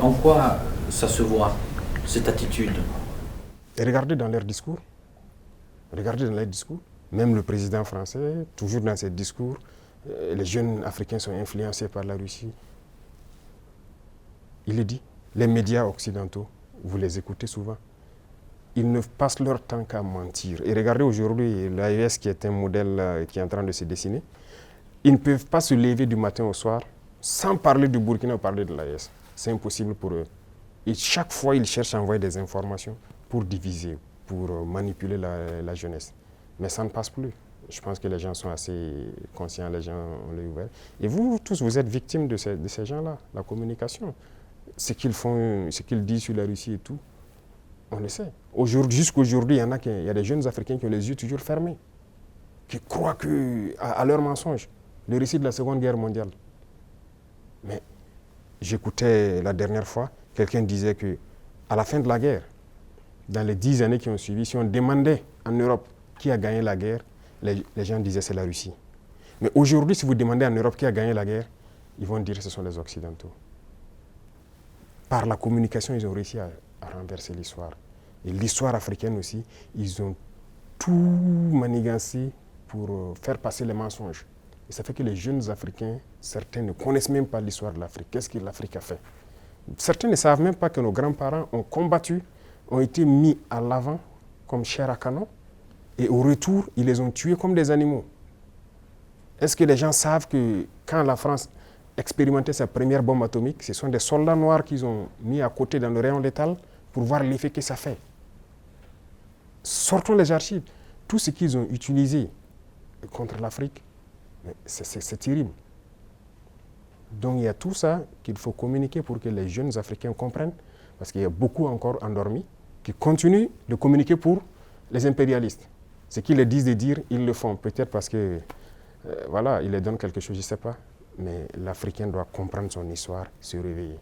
En quoi ça se voit, cette attitude? Et regardez dans leurs discours, même le président français, toujours dans ses discours, les jeunes Africains sont influencés par la Russie. Il le dit. Les médias occidentaux, vous les écoutez souvent, ils ne passent leur temps qu'à mentir. Et regardez aujourd'hui l'AES qui est un modèle qui est en train de se dessiner. Ils ne peuvent pas se lever du matin au soir sans parler du Burkina ou parler de l'AES. C'est impossible pour eux. Et chaque fois, ils cherchent à envoyer des informations pour diviser, pour manipuler la jeunesse. Mais ça ne passe plus. Je pense que les gens sont assez conscients, les gens ont l'œil ouvert. Et vous tous, vous êtes victimes de ces gens-là, la communication. Ce qu'ils font, ce qu'ils disent sur la Russie et tout, on le sait. Jusqu'aujourd'hui, il y a des jeunes Africains qui ont les yeux toujours fermés, qui croient à leurs mensonges, le récit de la Seconde Guerre mondiale. Mais j'écoutais la dernière fois, quelqu'un disait qu'à la fin de la guerre, dans les 10 années qui ont suivi, si on demandait en Europe qui a gagné la guerre, les gens disaient c'est la Russie. Mais aujourd'hui, si vous demandez en Europe qui a gagné la guerre, ils vont dire que ce sont les Occidentaux. Par la communication, ils ont réussi à renverser l'histoire. Et l'histoire africaine aussi, ils ont tout manigancé pour faire passer les mensonges. Et ça fait que les jeunes Africains, certains ne connaissent même pas l'histoire de l'Afrique. Qu'est-ce que l'Afrique a fait? Certains ne savent même pas que nos grands-parents ont combattu, ont été mis à l'avant comme chair à canon, et au retour, ils les ont tués comme des animaux. Est-ce que les gens savent que quand la France expérimentait sa première bombe atomique, ce sont des soldats noirs qu'ils ont mis à côté dans le rayon létal pour voir l'effet que ça fait? Sortons les archives. Tout ce qu'ils ont utilisé contre l'Afrique, c'est terrible. Donc il y a tout ça qu'il faut communiquer pour que les jeunes Africains comprennent, parce qu'il y a beaucoup encore endormis qui continuent de communiquer pour les impérialistes. Ce qu'ils les disent de dire, ils le font. Peut-être parce que, voilà, ils les donnent quelque chose, je ne sais pas. Mais l'Africain doit comprendre son histoire, se réveiller.